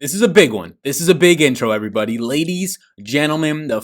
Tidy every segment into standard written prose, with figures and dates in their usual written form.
This is a big one. This is a big intro, everybody. Ladies, gentlemen, the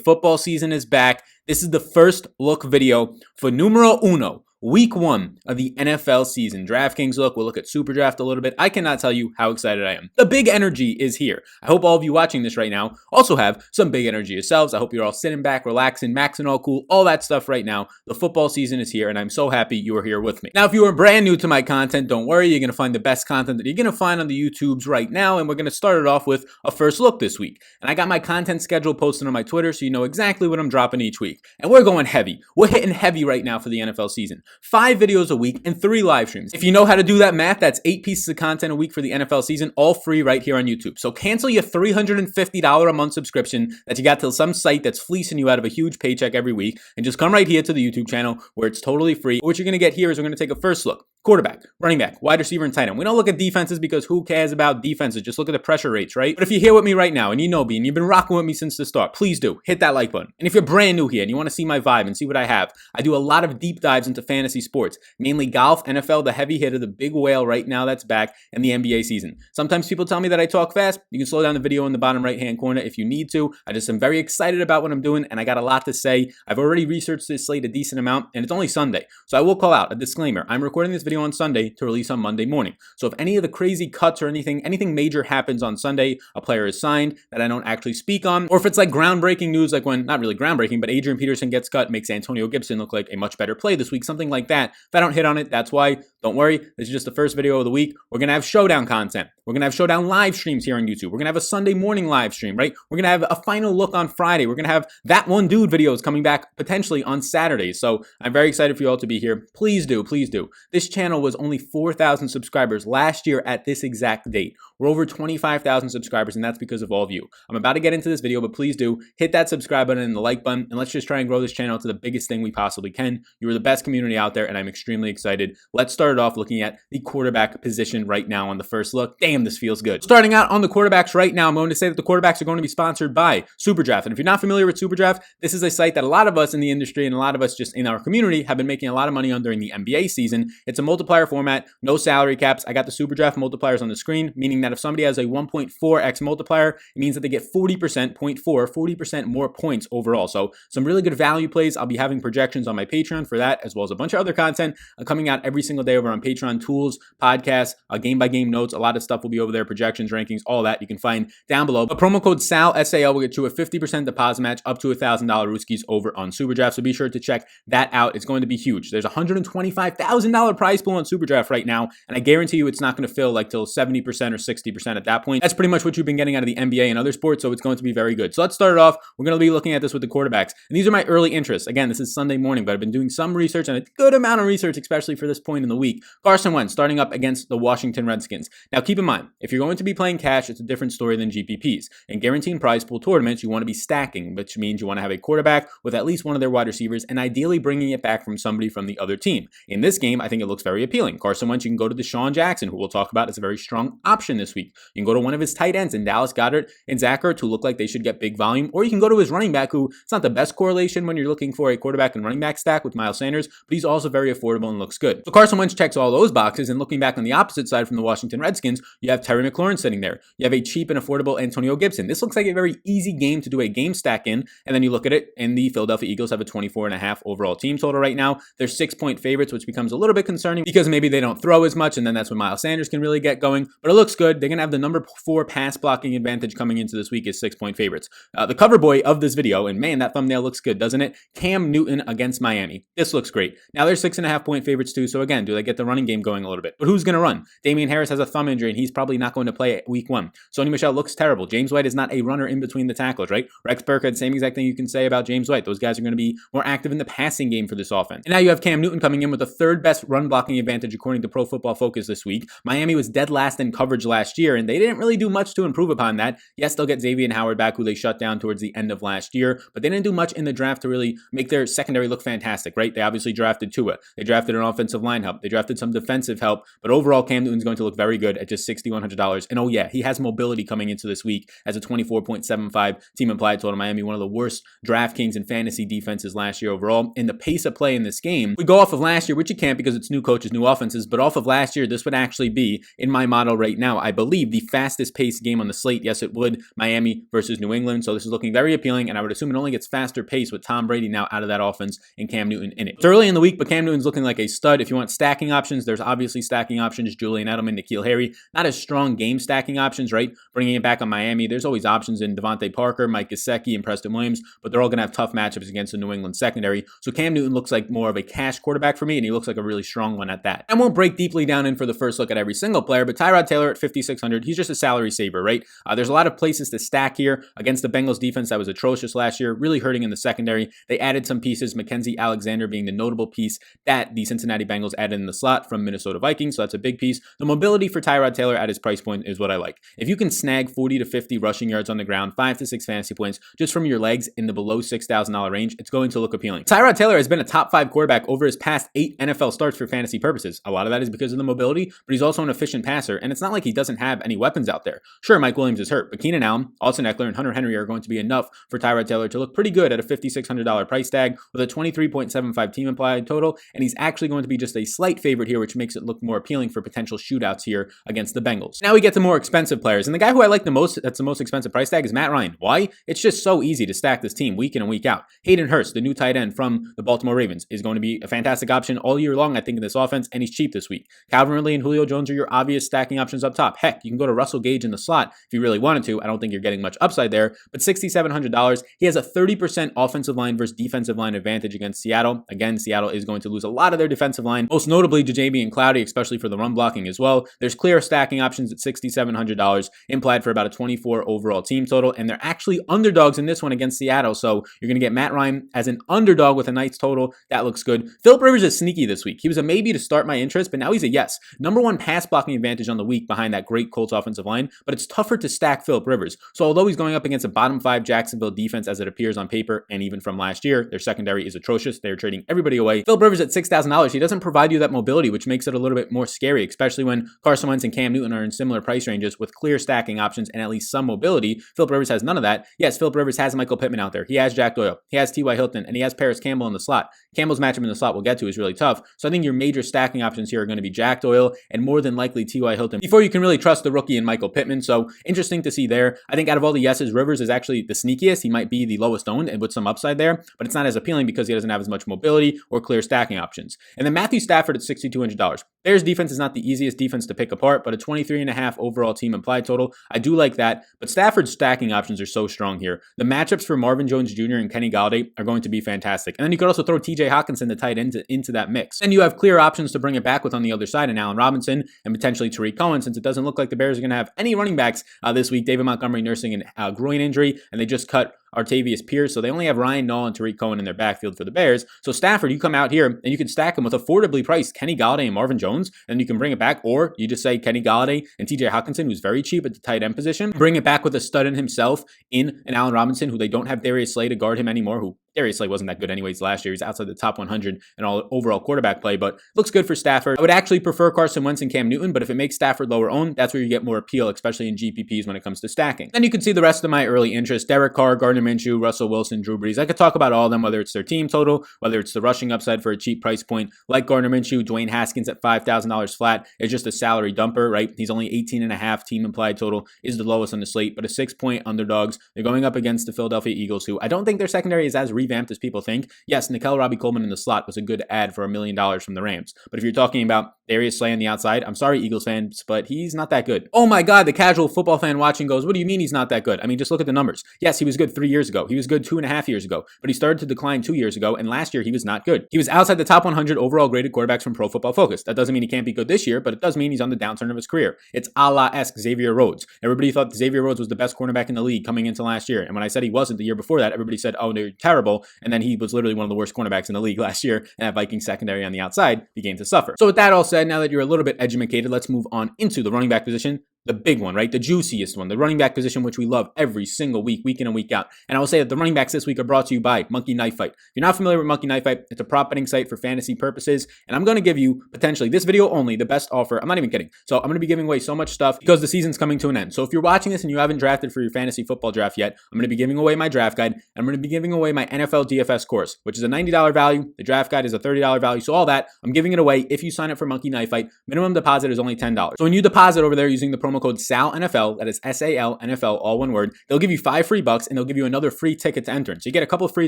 football season is back. This is the first look video for numero uno, week 1 of the NFL season. DraftKings look, we'll look at Super Draft a little bit. I cannot tell you how excited I am. The big energy is here. I hope all of you watching this right now also have some big energy yourselves. I hope you're all sitting back, relaxing, maxing all cool, all that stuff right now. The football season is here, and I'm so happy you are here with me. Now, if you are brand new to my content, don't worry. You're going to find the best content that you're going to find on the YouTubes right now, and we're going to start it off with a first look this week. And I got my content schedule posted on my Twitter, so you know exactly what I'm dropping each week. And we're going heavy. We're hitting heavy right now for the NFL season. 5 videos a week and 3 live streams. If you know how to do that math, that's 8 pieces of content a week for the NFL season, all free right here on YouTube. So cancel your $350 a month subscription that you got to some site that's fleecing you out of a huge paycheck every week, and just come right here to the YouTube channel where it's totally free. What you're going to get here is we're going to take a first look. Quarterback, running back, wide receiver, and tight end. We don't look at defenses because who cares about defenses? Just look at the pressure rates, right? But if you're here with me right now and you know me and you've been rocking with me since the start, please do hit that like button. And if you're brand new here and you want to see my vibe and see what I have, I do a lot of deep dives into fantasy sports, mainly golf, NFL, the heavy hitter, the big whale right now that's back, and the NBA season. Sometimes people tell me that I talk fast. You can slow down the video in the bottom right-hand corner if you need to. I just am very excited about what I'm doing, and I got a lot to say. I've already researched this slate a decent amount, and it's only Sunday. So I will call out a disclaimer. I'm recording this video on Sunday to release on Monday morning. So if any of the crazy cuts or anything major happens on Sunday, a player is signed that I don't actually speak on, or if it's like groundbreaking news, like when, not really groundbreaking, but Adrian Peterson gets cut, makes Antonio Gibson look like a much better play this week, something like that. If I don't hit on it, that's why. Don't worry. This is just the first video of the week. We're going to have showdown content. We're going to have showdown live streams here on YouTube. We're going to have a Sunday morning live stream, right? We're going to have a final look on Friday. We're going to have that one dude videos coming back potentially on Saturday. So I'm very excited for you all to be here. Please do, please do. This channel was only 4,000 subscribers last year at this exact date. We're over 25,000 subscribers, and that's because of all of you. I'm about to get into this video, but please do hit that subscribe button and the like button, and let's just try and grow this channel to the biggest thing we possibly can. You are the best community out there, and I'm extremely excited. Let's start it off looking at the quarterback position right now on the first look. Damn, this feels good. Starting out on the quarterbacks right now, I'm going to say that the quarterbacks are going to be sponsored by Super Draft. And if you're not familiar with Super Draft, this is a site that a lot of us in the industry and a lot of us just in our community have been making a lot of money on during the NBA season. It's a multiplier format, no salary caps. I got the Super Draft multipliers on the screen, meaning that if somebody has a 1.4x multiplier, it means that they get 40% more points overall. So some really good value plays. I'll be having projections on my Patreon for that, as well as a bunch of other content coming out every single day over on Patreon, tools, podcasts, game-by-game notes. A lot of stuff will be over there, projections, rankings, all that you can find down below. But promo code SAL, S-A-L, will get you a 50% deposit match up to $1,000 Rooskies over on Super Draft. So be sure to check that out. It's going to be huge. There's a $125,000 prize pool on Super Draft right now, and I guarantee you it's not going to fill like till 70% or 60% at that point. That's pretty much what you've been getting out of the NBA and other sports, so it's going to be very good. So let's start it off. We're going to be looking at this with the quarterbacks, and these are my early interests. Again, this is Sunday morning, but I've been doing some research and a good amount of research, especially for this point in the week. Carson Wentz starting up against the Washington Redskins. Now, keep in mind, if you're going to be playing cash, it's a different story than GPPs. In guaranteed prize pool tournaments, you want to be stacking, which means you want to have a quarterback with at least one of their wide receivers and ideally bringing it back from somebody from the other team. In this game, I think it looks very appealing. Carson Wentz, you can go to Deshaun Jackson, who we'll talk about as a very strong option this week. You can go to one of his tight ends in Dallas Goedert and Zach Ertz, who look like they should get big volume, or you can go to his running back, who it's not the best correlation when you're looking for a quarterback and running back stack with Miles Sanders, but he's also very affordable and looks good. So Carson Wentz checks all those boxes, and looking back on the opposite side from the Washington Redskins, you have Terry McLaurin sitting there. You have a cheap and affordable Antonio Gibson. This looks like a very easy game to do a game stack in, and then you look at it, and the Philadelphia Eagles have a 24.5 overall team total right now. They're 6-point favorites, which becomes a little bit concerning because maybe they don't throw as much, and then that's when Miles Sanders can really get going, but it looks good. They're going to have the number 4 pass blocking advantage coming into this week as 6-point favorites. The cover boy of this video, and man, that thumbnail looks good, doesn't it? Cam Newton against Miami. This looks great. Now they're 6.5-point favorites too, so again, do they get the running game going a little bit? But who's going to run? Damian Harris has a thumb injury, and he's probably not going to play week 1. Sony Michel looks terrible. James White is not a runner in between the tackles, right? Rex Burkhead, same exact thing you can say about James White. Those guys are going to be more active in the passing game for this offense. And now you have Cam Newton coming in with the 3rd best run blocking advantage according to Pro Football Focus this week. Miami was dead last in coverage last year, and they didn't really do much to improve upon that. Yes, they'll get Xavier Howard back, who they shut down towards the end of last year, but they didn't do much in the draft to really make their secondary look fantastic, right? They obviously drafted Tua. They drafted an offensive line help. They drafted some defensive help, but overall, Cam Newton's going to look very good at just $6,100. And oh yeah, he has mobility coming into this week as a 24.75 team implied total. Miami, one of the worst DraftKings and fantasy defenses last year overall. And the pace of play in this game, we go off of last year, which you can't because it's new coaches, new offenses, but off of last year, this would actually be, in my model right now, I believe the fastest paced game on the slate. Yes, it would. Miami versus New England. So this is looking very appealing, and I would assume it only gets faster pace with Tom Brady now out of that offense and Cam Newton in it. It's early in the week, but Cam Newton's looking like a stud. If you want stacking options, there's obviously stacking options. Julian Edelman, N'Keal Harry, not as strong game stacking options, right? Bringing it back on Miami, there's always options in Devontae Parker, Mike Gesicki, and Preston Williams, but they're all going to have tough matchups against the New England secondary. So Cam Newton looks like more of a cash quarterback for me, and he looks like a really strong one at that. I won't break deeply down in for the first look at every single player, but Tyrod Taylor at 5,600, he's just a salary saver, right? There's a lot of places to stack here against the Bengals defense that was atrocious last year, really hurting in the secondary. They added some pieces, Mackenzie Alexander being the notable piece that the Cincinnati Bengals added in the slot from Minnesota Vikings, so that's a big piece. The mobility for Tyrod Taylor at his price point is what I like. If you can snag 40 to 50 rushing yards on the ground, 5 to 6 fantasy points just from your legs in the below $6,000 range, it's going to look appealing. Tyrod Taylor has been a top 5 quarterback over his past 8 NFL starts for fantasy purposes. A lot of that is because of the mobility, but he's also an efficient passer, and it's not like he doesn't have any weapons out there. Sure, Mike Williams is hurt, but Keenan Allen, Austin Eckler, and Hunter Henry are going to be enough for Tyrod Taylor to look pretty good at a $5,600 price tag with a 23.75 team implied total, and he's actually going to be just a slight favorite here, which makes it look more appealing for potential shootouts here against the Bengals. Now we get to more expensive players, and the guy who I like the most, that's the most expensive price tag, is Matt Ryan. Why? It's just so easy to stack this team week in and week out. Hayden Hurst, the new tight end from the Baltimore Ravens, is going to be a fantastic option all year long, I think, in this offense, and he's cheap this week. Calvin Ridley and Julio Jones are your obvious stacking options up top. Heck, you can go to Russell Gage in the slot if you really wanted to. I don't think you're getting much upside there, but $6,700, he has a 30% offensive line versus defensive line advantage against Seattle. Again, Seattle is going to lose a lot of their defensive line, most notably Jajaby and Cloudy, especially for the run blocking as well. There's clear stacking options at $6,700, implied for about a 24 overall team total, and they're actually underdogs in this one against Seattle, so you're going to get Matt Ryan as an underdog with a nice total. That looks good. Philip Rivers is sneaky this week. He was a maybe to start my interest, but now he's a yes. Number 1 pass blocking advantage on the week behind that great Colts offensive line, but it's tougher to stack Philip Rivers. So although he's going up against a bottom 5 Jacksonville defense as it appears on paper, and even from last year, their secondary is atrocious. They're trading everybody away. Philip Rivers at $6,000, he doesn't provide you that mobility, which makes it a little bit more scary, especially when Carson Wentz and Cam Newton are in similar price ranges with clear stacking options and at least some mobility. Philip Rivers has none of that. Yes, Philip Rivers has Michael Pittman out there. He has Jack Doyle. He has T.Y. Hilton, and he has Paris Campbell in the slot. Campbell's matchup in the slot we'll get to is really tough. So I think your major stacking options here are going to be Jack Doyle and more than likely T.Y. Hilton before you can really trust the rookie and Michael Pittman. So interesting to see there. I think out of all the yeses, Rivers is actually the sneakiest. He might be the lowest owned and with some upside there, but it's not as appealing because he doesn't have as much mobility or clear stacking options. And then Matthew Stafford at $6,200. Bears defense is not the easiest defense to pick apart, but a 23.5 overall team implied total. I do like that, but Stafford's stacking options are so strong here. The matchups for Marvin Jones Jr. and Kenny Golladay are going to be fantastic. And then you could also throw TJ Hawkinson, the tight end, into that mix. And you have clear options to bring it back with on the other side, and Allen Robinson and potentially Tariq Cohen, since it doesn't look like the Bears are going to have any running backs this week. David Montgomery nursing a groin injury, and they just cut Artavius Pierce, so they only have Ryan Nall and Tariq Cohen in their backfield for the Bears. So Stafford, you come out here and you can stack him with affordably priced Kenny Golladay and Marvin Jones, and you can bring it back, or you just say Kenny Golladay and TJ Hawkinson, who's very cheap at the tight end position, bring it back with a stud in himself in an Allen Robinson, who they don't have Darius Slay to guard him anymore, who Darius Slay wasn't that good anyways last year. He's outside the top 100 in all overall quarterback play, but looks good for Stafford. I would actually prefer Carson Wentz and Cam Newton, but if it makes Stafford lower owned, that's where you get more appeal, especially in GPPs when it comes to stacking. Then you can see the rest of my early interest: Derek Carr, Gardner Minshew, Russell Wilson, Drew Brees. I could talk about all of them, whether it's their team total, whether it's the rushing upside for a cheap price point like Gardner Minshew. Dwayne Haskins at $5,000 flat is just a salary dumper, right? He's only 18.5 team implied total, is the lowest on the slate, but a 6-point underdogs. They're going up against the Philadelphia Eagles, who I don't think their secondary is as revamped as people think. Yes, Nickel Robbie-Coleman in the slot was a good ad for $1 million from the Rams, but if you're talking about Darius Slay on the outside, I'm sorry, Eagles fans, but he's not that good. Oh my God, the casual football fan watching goes, what do you mean he's not that good? I mean, just look at the numbers. Yes, he was good 3 years ago. He was good 2.5 years ago, but he started to decline 2 years ago, and last year he was not good. He was outside the top 100 overall graded quarterbacks from Pro Football Focus. That doesn't mean he can't be good this year, but it does mean he's on the downturn of his career. It's a la-esque Xavier Rhodes. Everybody thought Xavier Rhodes was the best cornerback in the league coming into last year, and when I said he wasn't the year before that, everybody said, oh, they're terrible, and then he was literally one of the worst cornerbacks in the league last year, and that Vikings secondary on the outside began to suffer. So with that all said, now that you're a little bit educated, let's move on into the running back position. the big one, right? The juiciest one, the running back position, which we love every single week, week in and week out. And I will say that the running backs this week are brought to you by Monkey Knife Fight. If you're not familiar with Monkey Knife Fight, it's a prop betting site for fantasy purposes. And I'm going to give you potentially this video only the best offer. I'm not even kidding. So I'm going to be giving away so much stuff because the season's coming to an end. So if you're watching this and you haven't drafted for your fantasy football draft yet, I'm going to be giving away my draft guide. And I'm going to be giving away my NFL DFS course, which is a $90 value. The draft guide is a $30 value. So all that, I'm giving it away if you sign up for Monkey Knife Fight. Minimum deposit is only $10. So when you deposit over there using the promo code SALNFL, that is SALNFL, all one word, they'll give you $5 free and they'll give you another free ticket to enter. So you get a couple of free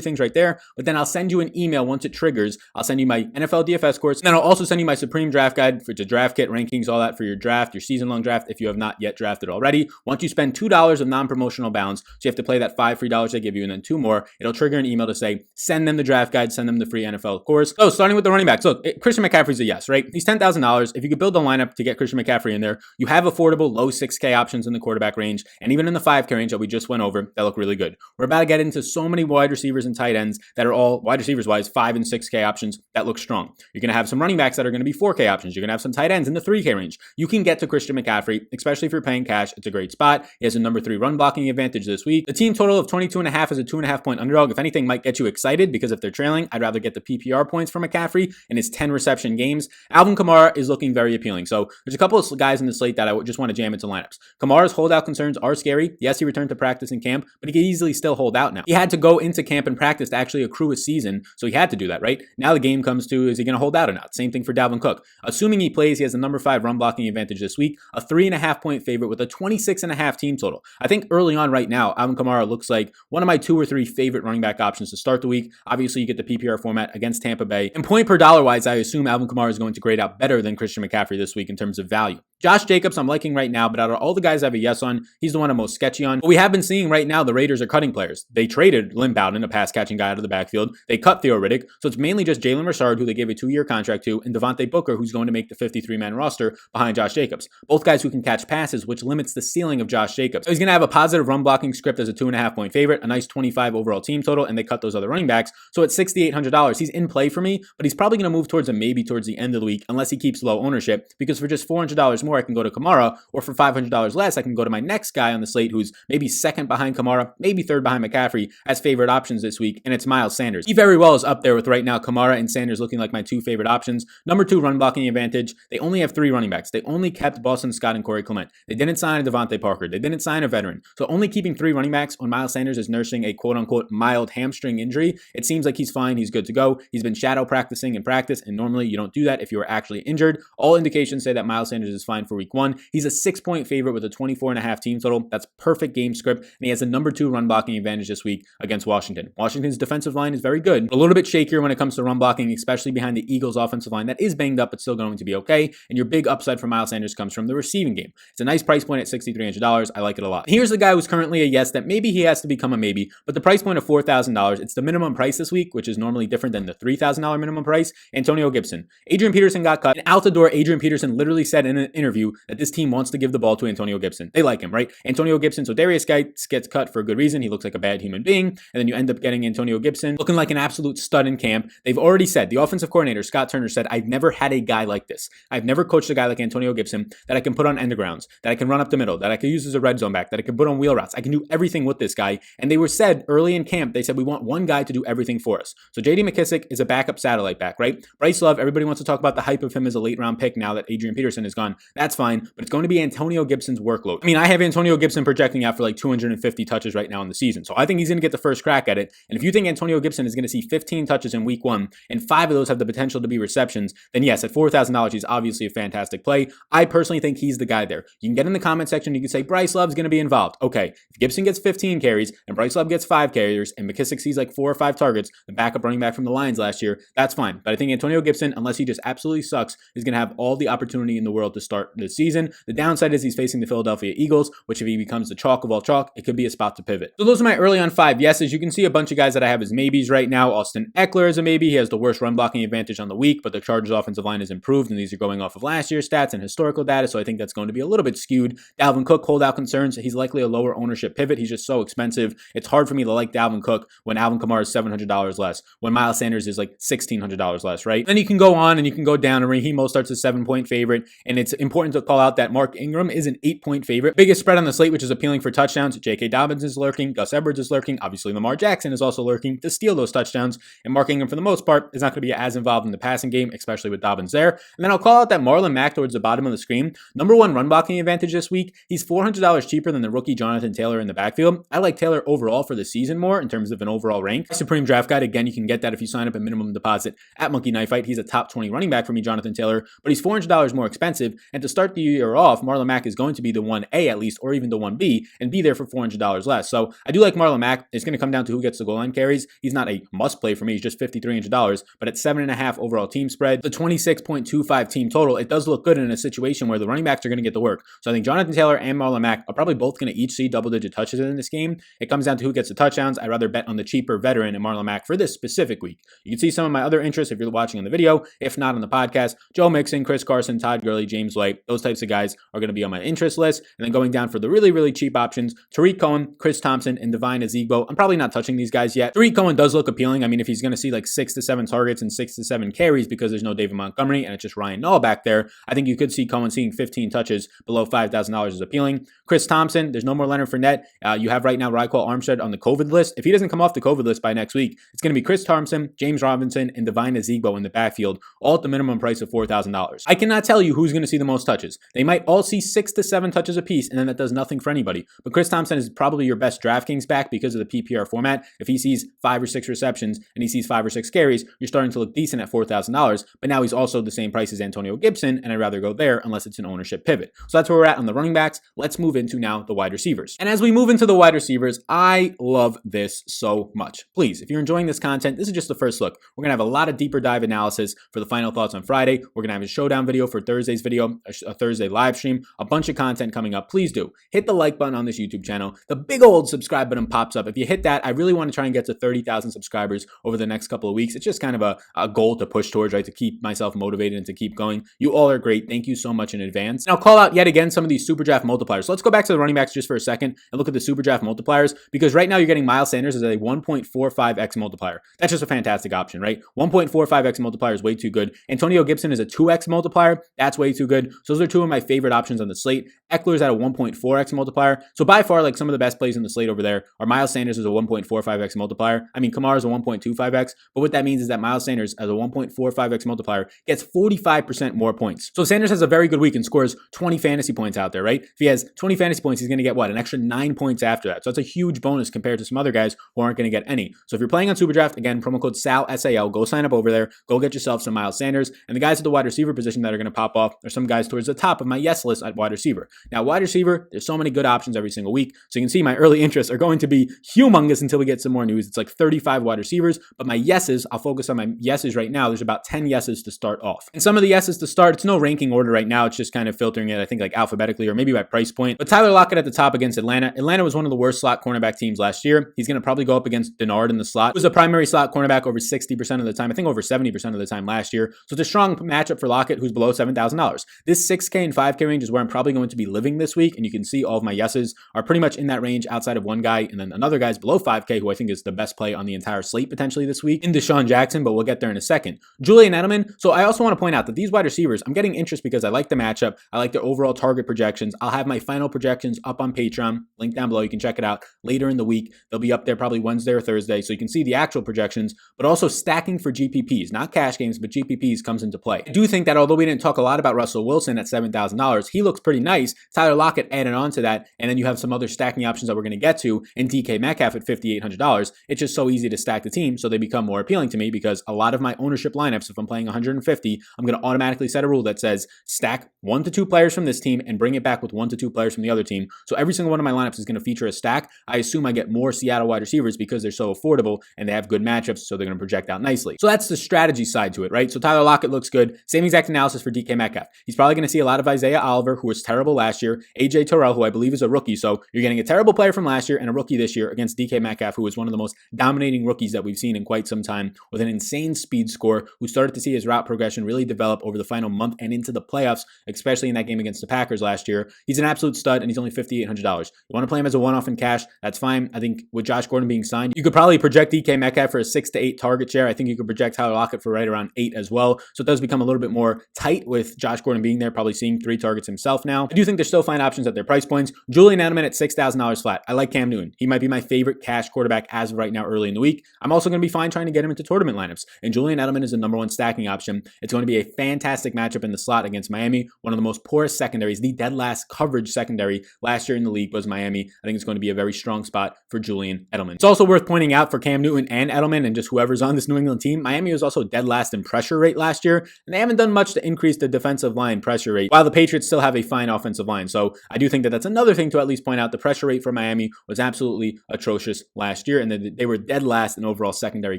things right there, but then I'll send you an email once it triggers. I'll send you my NFL DFS course, and then I'll also send you my Supreme Draft Guide for the draft kit, rankings, all that for your draft, your season-long draft if you have not yet drafted already. Once you spend $2 of non-promotional balance, so you have to play that $5 free they give you, and then 2 more, it'll trigger an email to say, send them the draft guide, send them the free NFL course. So starting with the running backs, look, Christian McCaffrey's a yes, right? He's $10,000. If you could build a lineup to get Christian McCaffrey in there, you have affordable low 6K options in the quarterback range, and even in the 5K range that we just went over, that look really good. We're about to get into so many wide receivers and tight ends that are all, wide receivers wise, 5 and 6K options that look strong. You're going to have some running backs that are going to be 4K options. You're going to have some tight ends in the 3K range. You can get to Christian McCaffrey, especially if you're paying cash. It's a great spot. He has a number 3 run blocking advantage this week. The team total of 22.5 is a 2.5 point underdog. If anything, might get you excited because if they're trailing, I'd rather get the PPR points for McCaffrey in his 10 reception games. Alvin Kamara is looking very appealing. So there's a couple of guys in the slate that I just want to jam into lineups. Kamara's holdout concerns are scary. Yes, he returned to practice in camp, but he can easily still hold out now. He had to go into camp and practice to actually accrue a season, so he had to do that, right? Now the game comes to, is he going to hold out or not? Same thing for Dalvin Cook. Assuming he plays, he has a number 5 run blocking advantage this week, a 3.5 point favorite with a 26.5 team total. I think early on right now, Alvin Kamara looks like one of my 2 or 3 favorite running back options to start the week. Obviously, you get the PPR format against Tampa Bay. And point per dollar wise, I assume Alvin Kamara is going to grade out better than Christian McCaffrey this week in terms of value. Josh Jacobs, I'm liking right now, but out of all the guys I have a yes on, he's the one I'm most sketchy on. But we have been seeing right now the Raiders are cutting players. They traded Lynn Bowden, a pass-catching guy out of the backfield. They cut Theo Riddick, so it's mainly just Jalen Richard, who they gave a 2-year contract to, and Devontae Booker, who's going to make the 53-man roster behind Josh Jacobs. Both guys who can catch passes, which limits the ceiling of Josh Jacobs. So he's going to have a positive run-blocking script as a 2.5 point favorite, a nice 25 overall team total, and they cut those other running backs. So at $6,800, he's in play for me, but he's probably going to move towards a maybe towards the end of the week, unless he keeps low ownership, because for just $400 more, I can go to Kamara, or for $500 less, I can go to my next guy on the slate who's maybe second behind Kamara, maybe third behind McCaffrey as favorite options this week, and it's Miles Sanders. He very well is up there with right now Kamara and Sanders looking like my 2 favorite options. Number 2, run blocking advantage. They only have 3 running backs. They only kept Boston Scott and Corey Clement. They didn't sign a Devontae Parker. They didn't sign a veteran. So only keeping 3 running backs when Miles Sanders is nursing a quote-unquote mild hamstring injury, it seems like he's fine. He's good to go. He's been shadow practicing in practice, and normally you don't do that if you are actually injured. All indications say that Miles Sanders is fine for week 1. He's a 6-point favorite with a 24.5 team total. That's perfect game script, and he has a number 2 run blocking advantage this week against Washington. Washington's defensive line is very good, but a little bit shakier when it comes to run blocking, especially behind the Eagles offensive line that is banged up but still going to be okay. And your big upside for Miles Sanders comes from the receiving game. It's a nice price point at $6,300. I like it a lot. Here's the guy who's currently a yes that maybe he has to become a maybe, but the price point of $4,000, it's the minimum price this week, which is normally different than the $3,000 minimum price. Antonio Gibson. Adrian Peterson got cut, and out the door, Adrian Peterson literally said in an interview that this team wants to give the ball to Antonio Gibson. They like him, right? Antonio Gibson, so Darius Geis gets cut for a good reason. He looks like a bad human being, and then you end up getting Antonio Gibson looking like an absolute stud in camp. They've already said, the offensive coordinator, Scott Turner, said, I've never had a guy like this. I've never coached a guy like Antonio Gibson that I can put on end grounds, that I can run up the middle, that I can use as a red zone back, that I can put on wheel routes. I can do everything with this guy. And they were said early in camp, they said, we want one guy to do everything for us. So JD McKissic is a backup satellite back, right? Bryce Love, everybody wants to talk about the hype of him as a late round pick now that Adrian Peterson is gone. That's fine, but it's going to be Antonio Gibson's workload. I mean, I have Antonio Gibson projecting out for like 250 touches right now in the season. So I think he's going to get the first crack at it. And if you think Antonio Gibson is going to see 15 touches in week 1 and 5 of those have the potential to be receptions, then yes, at $4,000, he's obviously a fantastic play. I personally think he's the guy there. You can get in the comment section. You can say Bryce Love's going to be involved. Okay, if Gibson gets 15 carries and Bryce Love gets 5 carries and McKissic sees like 4 or 5 targets, the backup running back from the Lions last year, that's fine. But I think Antonio Gibson, unless he just absolutely sucks, is going to have all the opportunity in the world to start this season. The downside is he's facing the Philadelphia Eagles, which if he becomes the chalk of all chalk, it could be a spot to pivot. So those are my early on 5 yeses. You can see a bunch of guys that I have as maybes right now. Austin Eckler is a maybe. He has the worst run blocking advantage on the week, but the Chargers offensive line is improved, and these are going off of last year's stats and historical data, so I think that's going to be a little bit skewed. Dalvin Cook, holdout concerns. He's likely a lower ownership pivot. He's just so expensive. It's hard for me to like Dalvin Cook when Alvin Kamara is $700 less, when Miles Sanders is like $1,600 less, right? Then you can go on and you can go down, and Raheem Mostert's a 7-point favorite, and it's important to call out that Mark Ingram is an 8-point favorite. Biggest spread on the slate, which is appealing for touchdowns. J.K. Dobbins is lurking. Gus Edwards is lurking. Obviously, Lamar Jackson is also lurking to steal those touchdowns. And Mark Ingram, for the most part, is not going to be as involved in the passing game, especially with Dobbins there. And then I'll call out that Marlon Mack towards the bottom of the screen. Number one run blocking advantage this week. He's $400 cheaper than the rookie Jonathan Taylor in the backfield. I like Taylor overall for the season more in terms of an overall rank. Supreme Draft Guide, again, you can get that if you sign up a minimum deposit at Monkey Knife Fight. He's a top 20 running back for me, Jonathan Taylor, but he's $400 more expensive. And to start the year off, Marlon Mack is going to be the 1A at least, or even the 1B, and be there for $400 less. So I do like Marlon Mack. It's going to come down to who gets the goal line carries. He's not a must play for me. He's just $5,300, but at 7.5 overall team spread, the 26.25 team total, it does look good in a situation where the running backs are going to get the work. So I think Jonathan Taylor and Marlon Mack are probably both going to each see double-digit touches in this game. It comes down to who gets the touchdowns. I'd rather bet on the cheaper veteran and Marlon Mack for this specific week. You can see some of my other interests if you're watching on the video. If not on the podcast, Joe Mixon, Chris Carson, Todd Gurley, James White, those types of guys are going to be on my interest list. And then going down for the really, really cheap options, Tariq Cohen, Chris Thompson, and Devine Ezigbo. I'm probably not touching these guys yet. Tariq Cohen does look appealing. I mean, if he's going to see like 6 to 7 targets and 6 to 7 carries because there's no David Montgomery and it's just Ryan Nall back there, I think you could see Cohen seeing 15 touches below $5,000 is appealing. Chris Thompson, there's no more Leonard Fournette. You have right now Raquel Armstead on the COVID list. If he doesn't come off the COVID list by next week, it's going to be Chris Thompson, James Robinson, and Devine Ezigbo in the backfield, all at the minimum price of $4,000. I cannot tell you who's going to see the most touches. They might all see 6 to 7 touches apiece, and then that does nothing for anybody. But Chris Thompson is probably your best DraftKings back because of the PPR format. If he sees 5 or 6 receptions and he sees 5 or 6 carries, you're starting to look decent at $4,000. But now he's also the same price as Antonio Gibson, and I'd rather go there unless it's an ownership pivot. So that's where we're at on the running backs. Let's move into now the wide receivers. And as we move into the wide receivers, I love this so much. Please, if you're enjoying this content, this is just the first look. We're going to have a lot of deeper dive analysis for the final thoughts on Friday. We're going to have a showdown video for Thursday's video, a Thursday live stream, a bunch of content coming up. Please do hit the like button on this YouTube channel. The big old subscribe button pops up. If you hit that, I really want to try and get to 30,000 subscribers over the next couple of weeks. It's just kind of a goal to push towards, right? To keep myself motivated and to keep going. You all are great. Thank you so much in advance. And I'll call out yet again some of these super draft multipliers. So let's go back to the running backs just for a second and look at the super draft multipliers, because right now you're getting Miles Sanders as a 1.45x multiplier. That's just a fantastic option, right? 1.45x multiplier is way too good. Antonio Gibson is a 2x multiplier. That's way too good. So those are two of my favorite options on the slate. Eckler's at a 1.4x multiplier. So by far, like some of the best plays in the slate over there are Miles Sanders as a 1.45x multiplier. I mean, Kamara is a 1.25x, but what that means is that Miles Sanders as a 1.45x multiplier gets 45% more points. So Sanders has a very good week and scores 20 fantasy points out there, right? If he has 20 fantasy points, he's going to get what? An extra 9 points after that. So that's a huge bonus compared to some other guys who aren't going to get any. So if you're playing on Superdraft, again, promo code SAL, S-A-L, go sign up over there. Go get yourself some Miles Sanders. And the guys at the wide receiver position that are going to pop off are some guys towards the top of my yes list at wide receiver. Now, wide receiver, there's so many good options every single week. So you can see my early interests are going to be humongous until we get some more news. It's like 35 wide receivers, but my yeses, I'll focus on my yeses right now. There's about 10 yeses to start off. And some of the yeses to start, it's no ranking order right now. It's just kind of filtering it, I think, like alphabetically or maybe by price point. But Tyler Lockett at the top against Atlanta. Atlanta was one of the worst slot cornerback teams last year. He's going to probably go up against Denard in the slot. He was a primary slot cornerback over 60% of the time. I think over 70% of the time last year. So it's a strong matchup for Lockett, who's below $7,000. This 6K and 5K range is where I'm probably going to be living this week. And you can see all of my yeses are pretty much in that range outside of one guy. And then another guy's below 5K, who I think is the best play on the entire slate potentially this week in Deshaun Jackson, but we'll get there in a second. Julian Edelman. So I also want to point out that these wide receivers, I'm getting interest because I like the matchup. I like their overall target projections. I'll have my final projections up on Patreon. Link down below. You can check it out later in the week. They'll be up there probably Wednesday or Thursday. So you can see the actual projections, but also stacking for GPPs, not cash games, but GPPs comes into play. I do think that although we didn't talk a lot about Russell Wilson at $7,000, he looks pretty nice. Tyler Lockett added on to that. And then you have some other stacking options that we're going to get to in DK Metcalf at $5,800. It's just so easy to stack the team. So they become more appealing to me because a lot of my ownership lineups, if I'm playing 150, I'm going to automatically set a rule that says stack 1 to 2 players from this team and bring it back with 1 to 2 players from the other team. So every single one of my lineups is going to feature a stack. I assume I get more Seattle wide receivers because they're so affordable and they have good matchups, so they're going to project out nicely. So that's the strategy side to it, right? So Tyler Lockett looks good. Same exact analysis for DK Metcalf. He's probably going to see a lot of Isaiah Oliver, who was terrible last year, AJ Terrell, who I believe is a rookie. So you're getting a terrible player from last year and a rookie this year against DK Metcalf, who is one of the most dominating rookies that we've seen in quite some time, with an insane speed score, who started to see his route progression really develop over the final month and into the playoffs, especially in that game against the Packers last year. He's an absolute stud and he's only $5,800. You want to play him as a one-off in cash, that's fine. I think with Josh Gordon being signed, you could probably project DK Metcalf for a 6 to 8 target share. I think you could project Tyler Lockett for right around 8 as well. So it does become a little bit more tight with Josh Gordon being there, probably seeing 3 targets himself now. I do think there's still fine options at their price points. Julian Edelman at $6,000 flat. I like Cam Newton. He might be my favorite cash quarterback as of right now early in the week. I'm also going to be fine trying to get him into tournament lineups. And Julian Edelman is the number one stacking option. It's going to be a fantastic matchup in the slot against Miami. One of the most poorest secondaries, the dead last coverage secondary last year in the league was Miami. I think it's going to be a very strong spot for Julian Edelman. It's also worth pointing out for Cam Newton and Edelman and just whoever's on this New England team, Miami was also dead last in pressure rate last year, and they haven't done much to increase the defensive line pressure rate, while the Patriots still have a fine offensive line. So I do think that that's another thing to at least point out. The pressure rate for Miami was absolutely atrocious last year, and they were dead last in overall secondary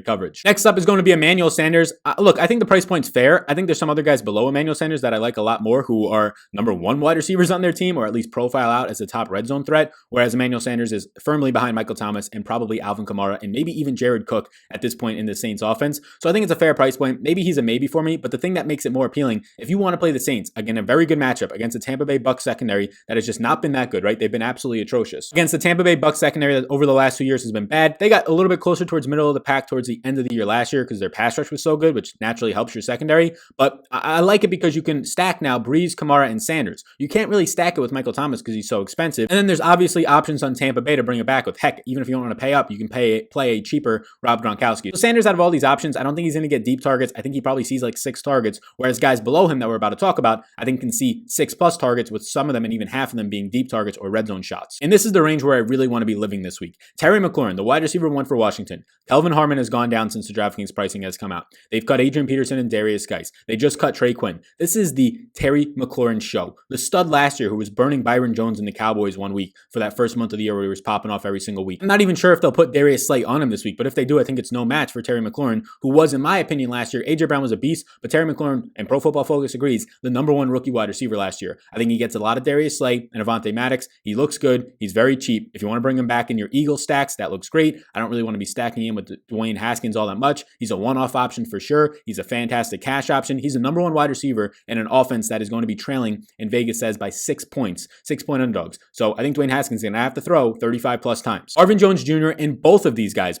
coverage. Next up is going to be Emmanuel Sanders. Look, I think the price point's fair. I think there's some other guys below Emmanuel Sanders that I like a lot more who are number one wide receivers on their team, or at least profile out as a top red zone threat, whereas Emmanuel Sanders is firmly behind Michael Thomas and probably Alvin Kamara and maybe even Jared Cook at this point in the Saints offense. So I think it's a fair price point. Maybe he's a maybe for me, but the thing that makes it more appealing, if you want to play the Saints, again, a very good matchup against the Tampa Bay Bucs secondary that has just not been that good, right? They've been absolutely atrocious. Against the Tampa Bay Bucs secondary that over the last 2 years has been bad. They got a little bit closer towards middle of the pack towards the end of the year last year because their pass rush was so good, which naturally helps your secondary. But I like it because you can stack now Breeze, Kamara, and Sanders. You can't really stack it with Michael Thomas because he's so expensive. And then there's obviously options on Tampa Bay to bring it back with. Heck, even if you don't want to pay up, you can play a cheaper Rob Gronkowski. So Sanders, out of all these options, I don't think he's going to get deep targets. I think he probably sees like 6 targets, whereas guys below him that we're about to talk about, I think can see 6+ targets, with some of them and even half of them being deep targets or red zone shots. And this is the range where I really want to be living this week. Terry McLaurin, the wide receiver one for Washington. Kelvin Harmon has gone down since the DraftKings pricing has come out. They've cut Adrian Peterson and Darius Geis. They just cut Trey Quinn. This is the Terry McLaurin show. The stud last year who was burning Byron Jones and the Cowboys 1 week for that first month of the year where he was popping off every single week. I'm not even sure if they'll put Darius Slate on him this week, but if they do, I think it's no match for Terry McLaurin, who was, in my opinion, last year. AJ Brown was a beast, but Terry McLaurin, and Pro Football Focus agrees, the number one rookie wide receiver last year. I think he gets a lot of Darius Slate and Avonte Maddox. He looks good. He's very cheap. If you want to bring him back in your Eagle stacks, that looks great. I don't really want to be stacking him with Dwayne Haskins all that much. He's a one-off option for sure. He's a fantastic cash option. He's a number one wide receiver in an offense that is going to be trailing, in Vegas says, by 6 points, 6-point underdogs. So I think Dwayne Haskins is going to have to throw 35+ times. Marvin Jones Jr. and both of these guys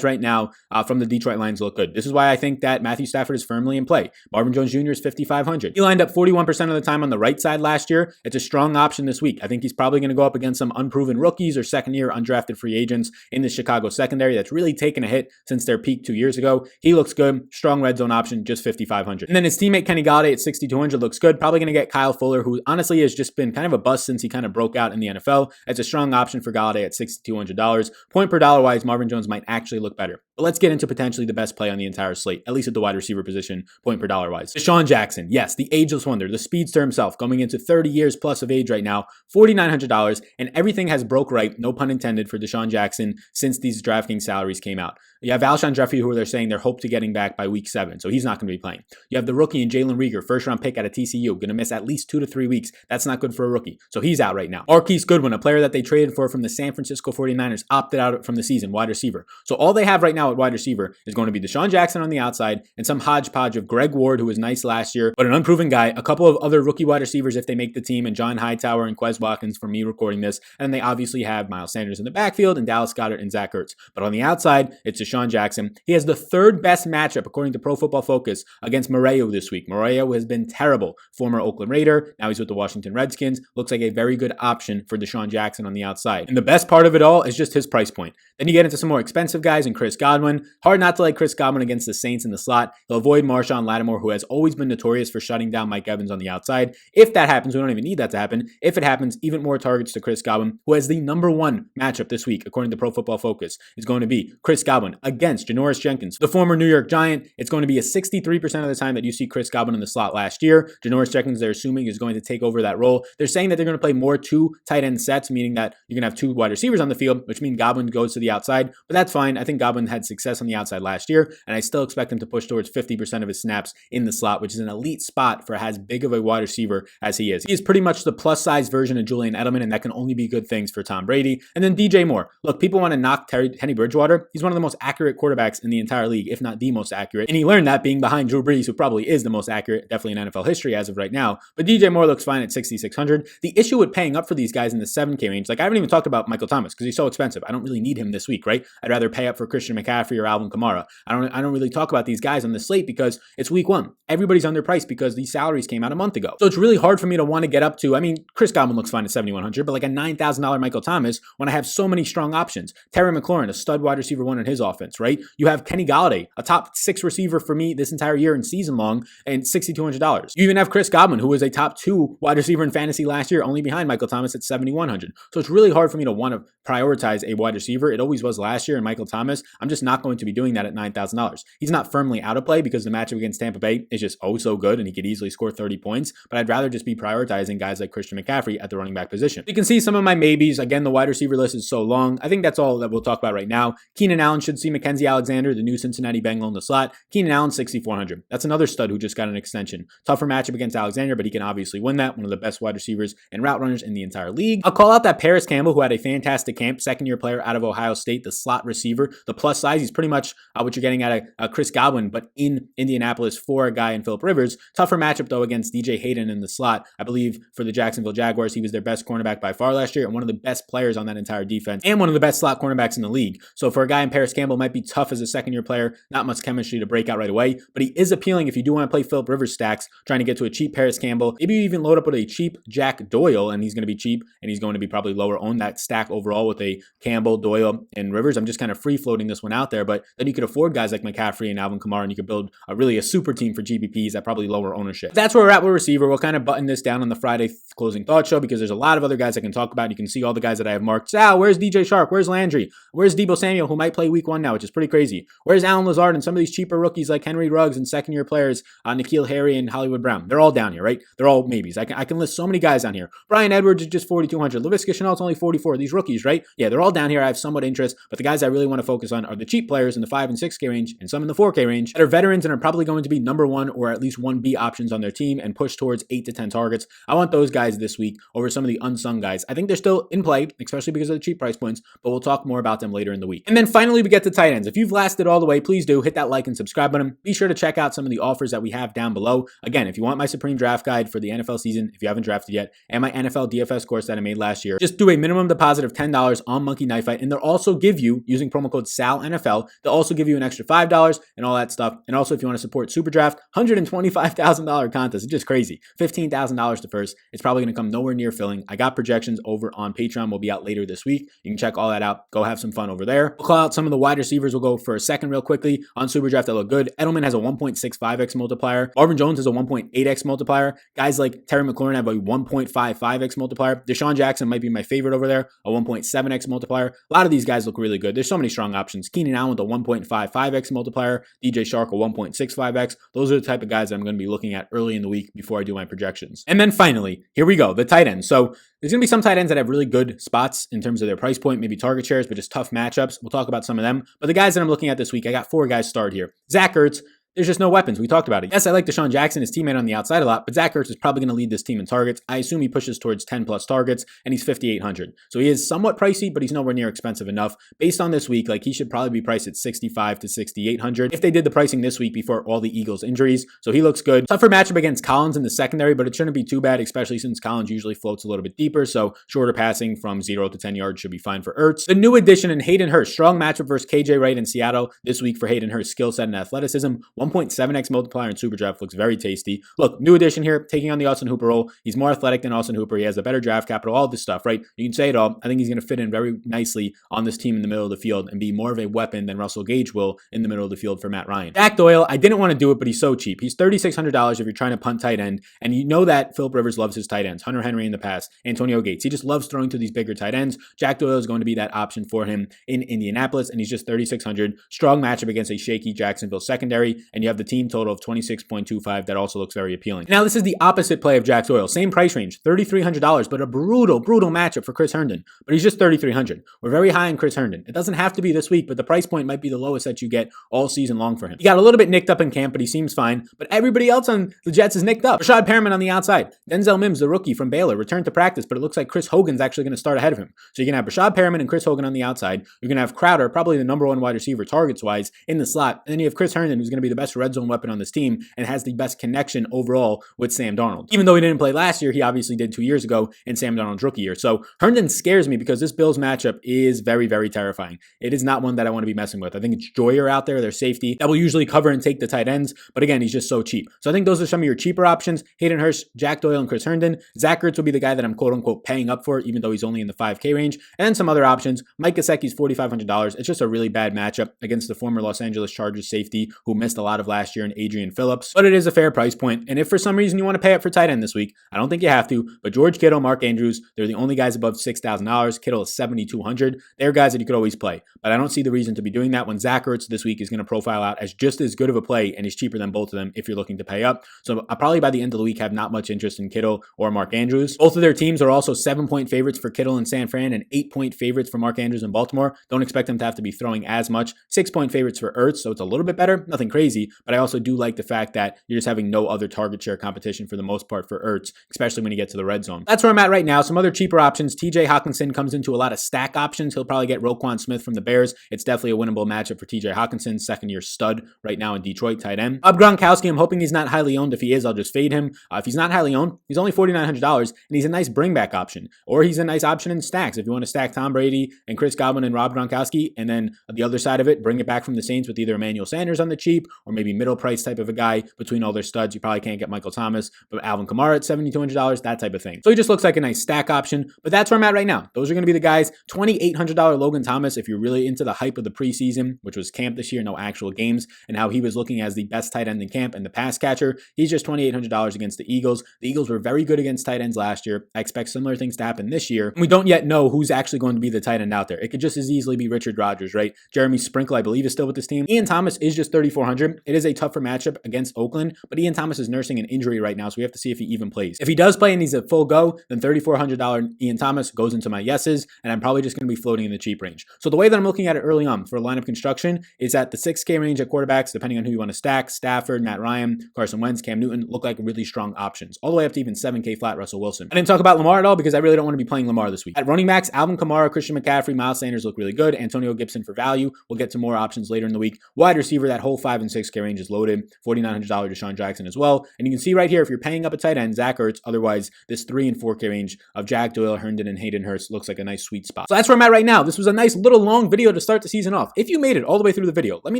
right now from the Detroit Lions look good. This is why I think that Matthew Stafford is firmly in play. Marvin Jones Jr. is 5,500. He lined up 41% of the time on the right side last year. It's a strong option this week. I think he's probably going to go up against some unproven rookies or second-year undrafted free agents in the Chicago secondary that's really taken a hit since their peak 2 years ago. He looks good. Strong red zone option, just 5,500. And then his teammate Kenny Golladay at 6,200 looks good. Probably going to get Kyle Fuller, who honestly has just been kind of a bust since he kind of broke out in the NFL. It's a strong option for Golladay at $6,200. Point per dollar wise, Marvin Jones might actually look better. But let's get into potentially the best play on the entire slate, at least at the wide receiver position, point per dollar wise. Deshaun Jackson, yes, the ageless wonder, the speedster himself, going into 30 years plus of age right now, $4,900, and everything has broke right, no pun intended, for Deshaun Jackson since these DraftKings salaries came out. You have Alshon Jeffrey, who they're saying they're hope to getting back by week 7, so he's not going to be playing. You have the rookie in Jalen Reagor, first-round pick out of TCU, going to miss at least 2 to 3 weeks. That's not good for a rookie, so he's out right now. Marquise Goodwin, a player that they traded for from the San Francisco 49ers, opted out from the season, wide receiver. So all they have right now at wide receiver is going to be Deshaun Jackson on the outside and some hodgepodge of Greg Ward, who was nice last year, but an unproven guy, a couple of other rookie wide receivers if they make the team, and John Hightower and Quez Watkins for me recording this, and they obviously have Miles Sanders in the backfield and Dallas Goedert and Zach Ertz. But on the outside, it's Deshaun Jackson. He has the third best matchup, according to Pro Football Focus, against Moreau this week. Moreau has been terrible. Former Oakland Raider, now he's with the Washington Redskins. Looks like a very good option for Deshaun Jackson on the outside. And the best part of it all is just his price point. Then you get into some more expensive guys and Chris Godwin. Hard not to like Chris Godwin against the Saints in the slot. He'll avoid Marshawn Lattimore, who has always been notorious for shutting down Mike Evans on the outside. If that happens, we don't even need that to happen. If it happens, even more targets to Chris Godwin, who has the number one matchup this week, according to Pro Football Focus, is going to be Chris Godwin against Janoris Jenkins, the former New York Giant. It's going to be a 63% of the time that you see Chris Godwin in the slot last year. Janoris Jenkins, they're assuming, is going to take over that role. They're saying that they're going to play more 2 tight end sets, meaning that you're going to have 2 wide receivers on the field, which means Godwin goes to the outside. But that's fine. I think Godwin had success on the outside last year, and I still expect him to push towards 50% of his snaps in the slot, which is an elite spot for as big of a wide receiver as he is. He is pretty much the plus-size version of Julian Edelman, and that can only be good things for Tom Brady. And then DJ Moore. Look, people want to knock Teddy Bridgewater. He's one of the most accurate quarterbacks in the entire league, if not the most accurate. And he learned that being behind Drew Brees, who probably is the most accurate, definitely in NFL history as of right now. But DJ Moore looks fine at 6,600. The issue with paying up for these guys in the 7K range, like I haven't even talked about Michael Thomas because he's so expensive. I don't really need him this week, right? I'd rather pay up for Christian McCaffrey or Alvin Kamara. I don't really talk about these guys on the slate because it's week 1. Everybody's underpriced because these salaries came out a month ago. So it's really hard for me to want to get up to, I mean, Chris Godwin looks fine at 7,100, but like a $9,000 Michael Thomas when I have so many strong options. Terry McLaurin, a stud wide receiver 1 in his offense, right? You have Kenny Golladay, a top 6 receiver for me this entire year and season long, and $6,200. You even have Chris Godwin, who was a top 2 wide receiver in fantasy last year, only behind Michael Thomas at 7,100. So it's really hard for me to want to prioritize a wide receiver. It always was last year, and Michael Thomas, I'm just not going to be doing that at $9,000. He's not firmly out of play because the matchup against Tampa Bay is just oh so good, and he could easily score 30 points, but I'd rather just be prioritizing guys like Christian McCaffrey at the running back position. You can see some of my maybes. Again, the wide receiver list is so long. I think that's all that we'll talk about right now. Keenan Allen should see Mackenzie Alexander, the new Cincinnati Bengal, in the slot. Keenan Allen, 6,400. That's another stud who just got an extension. Tougher matchup against Alexander, but he can obviously win that. One of the best wide receivers and route runners in the entire league. I'll call out that Paris Campbell, who had a fantastic camp, second-year player out of Ohio State, the slot receiver. The plus size, he's pretty much what you're getting at a Chris Godwin, but in Indianapolis for a guy in Phillip Rivers. Tougher matchup, though, against DJ Hayden in the slot. I believe for the Jacksonville Jaguars, he was their best cornerback by far last year and one of the best players on that entire defense and one of the best slot cornerbacks in the league. So for a guy in Paris Campbell, might be tough as a second-year player, not much chemistry to break out right away, but he is appealing if you do want to play Phillip Rivers stacks, trying to get to a cheap Paris Campbell. Maybe you even load up with a cheap Jack Doyle, and he's going to be cheap, and he's going to be probably lower owned that stack overall with a Campbell, Doyle, and Rivers. I'm just kind of free-floating this one out there, but then you could afford guys like McCaffrey and Alvin Kamara, and you could build a super team for GPPs at probably lower ownership. That's where we're at with receiver. We'll kind of button this down on the Friday closing thought show because there's a lot of other guys I can talk about. You can see all the guys that I have marked. Sal, where's DJ Shark? Where's Landry? Where's Deebo Samuel, who might play week 1 now, which is pretty crazy? Where's Alan Lazard and some of these cheaper rookies like Henry Ruggs and second-year players, N'Keal Harry and Hollywood Brown? They're all down here, right? They're all maybes. I can list so many guys down here. Brian Edwards is just 4,200. Laviska Shenault's only 44. These rookies, right? Yeah, they're all down here. I have somewhat interest, but the guys I really want to focus on are the cheap players in the 5 and 6K range and some in the 4K range that are veterans and are probably going to be number 1 or at least 1B options on their team and push towards 8 to 10 targets. I want those guys this week over some of the unsung guys. I think they're still in play, especially because of the cheap price points, but we'll talk more about them later in the week. And then finally, we get to tight ends. If you've lasted all the way, please do hit that like and subscribe button. Be sure to check out some of the offers that we have down below. Again, if you want my Supreme Draft Guide for the NFL season, if you haven't drafted yet, and my NFL DFS course that I made last year, just do a minimum deposit of $10 on Monkey Knife Fight, and they'll also give you, using promo code SALNFL, they'll also give you an extra $5 and all that stuff. And also, if you want to support Super Draft, $125,000 contest. It's just crazy. $15,000 to first. It's probably going to come nowhere near filling. I got projections over on Patreon. Will be out later this week. You can check all that out. Go have some fun over there. We'll call out some of the wide receivers. We'll go for a second real quickly on Super Draft that look good. Edelman has a 1.65x multiplier. Marvin Jones has a 1.8x multiplier. Guys like Terry McLaurin have a 1.55x multiplier. Deshaun Jackson might be my favorite over there, a 1.7x multiplier. A lot of these guys look really good. There's so many strong options. Keenan Allen with a 1.55x multiplier. DJ Shark a 1.65x. Those are the type of guys that I'm going to be looking at early in the week before I do my projections. And then finally, here we go, the tight ends. So there's going to be some tight ends that have really good spots in terms of their price point, maybe target shares, but just tough matchups. We'll talk about some of them. But the guys that I'm looking at this week, I got 4 guys starred here. Zach Ertz. There's just no weapons. We talked about it. Yes, I like Deshaun Jackson, his teammate on the outside a lot, but Zach Ertz is probably going to lead this team in targets. I assume he pushes towards 10 plus targets, and he's 5,800. So he is somewhat pricey, but he's nowhere near expensive enough. Based on this week, like he should probably be priced at 65 to 6,800 if they did the pricing this week before all the Eagles injuries. So he looks good. Tougher matchup against Collins in the secondary, but it shouldn't be too bad, especially since Collins usually floats a little bit deeper. So shorter passing from 0 to 10 yards should be fine for Ertz. The new addition in Hayden Hurst, strong matchup versus KJ Wright in Seattle this week for Hayden Hurst's skill set and athleticism. 1.7x multiplier in Super Draft looks very tasty. Look, new addition here, taking on the Austin Hooper role. He's more athletic than Austin Hooper. He has a better draft capital, all this stuff, right? You can say it all. I think he's going to fit in very nicely on this team in the middle of the field and be more of a weapon than Russell Gage will in the middle of the field for Matt Ryan. Jack Doyle, I didn't want to do it, but he's so cheap. He's $3,600 if you're trying to punt tight end, and you know that Phillip Rivers loves his tight ends. Hunter Henry in the past, Antonio Gates. He just loves throwing to these bigger tight ends. Jack Doyle is going to be that option for him in Indianapolis, and he's just $3,600. Strong matchup against a shaky Jacksonville secondary, and you have the team total of 26.25. That also looks very appealing. Now, this is the opposite play of Jack Doyle. Same price range, $3,300, but a brutal matchup for Chris Herndon. But he's just $3,300. We're very high on Chris Herndon. It doesn't have to be this week, but the price point might be the lowest that you get all season long for him. He got a little bit nicked up in camp, but he seems fine. But everybody else on the Jets is nicked up. Rashad Perriman on the outside. Denzel Mims, the rookie from Baylor, returned to practice, but it looks like Chris Hogan's actually going to start ahead of him. So you're going to have Rashad Perriman and Chris Hogan on the outside. You're going to have Crowder, probably the number one wide receiver targets-wise, in the slot. And then you have Chris Herndon, who's going to be the best red zone weapon on this team and has the best connection overall with Sam Darnold. Even though he didn't play last year, he obviously did 2 years ago in Sam Darnold's rookie year. So Herndon scares me because this Bills matchup is very, very terrifying. It is not one that I want to be messing with. I think it's Joyer out there, their safety, that will usually cover and take the tight ends. But again, he's just so cheap. So I think those are some of your cheaper options. Hayden Hurst, Jack Doyle, and Chris Herndon. Zach Ertz will be the guy that I'm quote-unquote paying up for, even though he's only in the 5K range. And then some other options. Mike Gesicki's $4,500. It's just a really bad matchup against the former Los Angeles Chargers safety who missed a lot of last year in Adrian Phillips. But it is a fair price point. And if for some reason you want to pay up for tight end this week, I don't think you have to, but George Kittle, Mark Andrews, they're the only guys above $6,000. Kittle is $7,200. They're guys that you could always play. But I don't see the reason to be doing that when Zach Ertz this week is going to profile out as just as good of a play and is cheaper than both of them if you're looking to pay up. So I'll probably by the end of the week have not much interest in Kittle or Mark Andrews. Both of their teams are also 7-point favorites for Kittle in San Fran and 8-point favorites for Mark Andrews in Baltimore. Don't expect them to have to be throwing as much. 6-point favorites for Ertz, so it's a little bit better. Nothing crazy, but I also do like the fact that you're just having no other target share competition for the most part for Ertz, especially when you get to the red zone. That's where I'm at right now. Some other cheaper options. TJ Hawkinson comes into a lot of stack options. He'll probably get Roquan Smith from the Bears. It's definitely a winnable matchup for TJ Hawkinson, second-year stud right now in Detroit, tight end. Bob Gronkowski, I'm hoping he's not highly owned. If he is, I'll just fade him. If he's not highly owned, he's only $4,900, and he's a nice bring-back option. Or he's a nice option in stacks. If you want to stack Tom Brady and Chris Godwin and Rob Gronkowski, and then the other side of it, bring it back from the Saints with either Emmanuel Sanders on the cheap, or maybe middle price type of a guy between all their studs. You probably can't get Michael Thomas, but Alvin Kamara at $7,200, that type of thing. So he just looks like a nice stack option, but that's where I'm at right now. Those are going to be the guys. $2,800 Logan Thomas, if you're really into the hype of the preseason, which was camp this year, no actual games, and how he was looking as the best tight end in camp and the pass catcher. He's just $2,800 against the Eagles. The Eagles were very good against tight ends last year. I expect similar things to happen this year. We don't yet know who's actually going to be the tight end out there. It could just as easily be Richard Rodgers, right? Jeremy Sprinkle, I believe, is still with this team. Ian Thomas is just $3,400. It is a tougher matchup against Oakland, but Ian Thomas is nursing an injury right now, so we have to see if he even plays. If he does play and he's a full go, then $3,400 Ian Thomas goes into my yeses, and I'm probably just going to be floating in the cheap range. So the way that I'm looking at it early on for lineup construction is at the 6K range at quarterbacks, depending on who you want to stack. Stafford, Matt Ryan, Carson Wentz, Cam Newton look like really strong options, all the way up to even 7K flat Russell Wilson. I didn't talk about Lamar at all because I really don't want to be playing Lamar this week. At running backs, Alvin Kamara, Christian McCaffrey, Miles Sanders look really good. Antonio Gibson for value. We'll get to more options later in the week. Wide receiver, that whole 5 and 6K range is loaded. $4,900 Deshaun Jackson as well. And you can see right here, if you're paying up a tight end, Zach Ertz, otherwise this 3 and 4K range of Jack Doyle, Herndon, and Hayden Hurst looks like a nice sweet spot. So that's where I'm at right now. This was a nice little long video to start the season off. If you made it all the way through the video, let me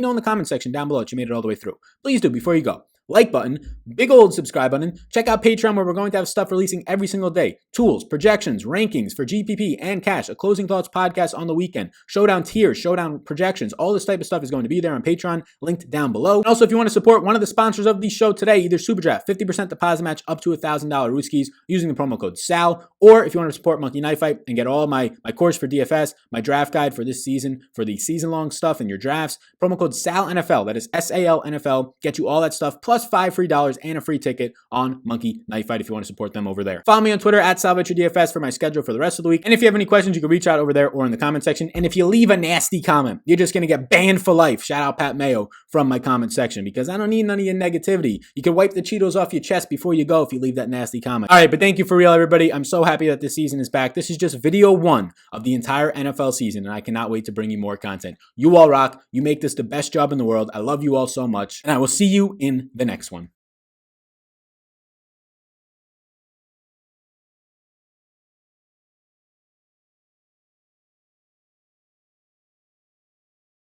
know in the comment section down below that you made it all the way through. Please do before you go. Like button, big old subscribe button. Check out Patreon where we're going to have stuff releasing every single day. Tools, projections, rankings for GPP and cash, a closing thoughts podcast on the weekend, showdown tiers, showdown projections, all this type of stuff is going to be there on Patreon, linked down below. And also, if you want to support one of the sponsors of the show today, either SuperDraft, 50% deposit match up to $1,000 Rooskies using the promo code SAL, or if you want to support Monkey Knife Fight and get all my course for DFS, my draft guide for this season, for the season-long stuff and your drafts, promo code SALNFL, that is SALNFL, get you all that stuff, plus $5 free and a free ticket on Monkey Knife Fight if you want to support them over there. Follow me on Twitter at Sal Vetri DFS for my schedule for the rest of the week. And if you have any questions, you can reach out over there or in the comment section. And if you leave a nasty comment, you're just going to get banned for life. Shout out Pat Mayo from my comment section because I don't need none of your negativity. You can wipe the Cheetos off your chest before you go if you leave that nasty comment. All right, but thank you for real, everybody. I'm so happy that this season is back. This is just video 1 of the entire NFL season, and I cannot wait to bring you more content. You all rock. You make this the best job in the world. I love you all so much, and I will see you in the next one.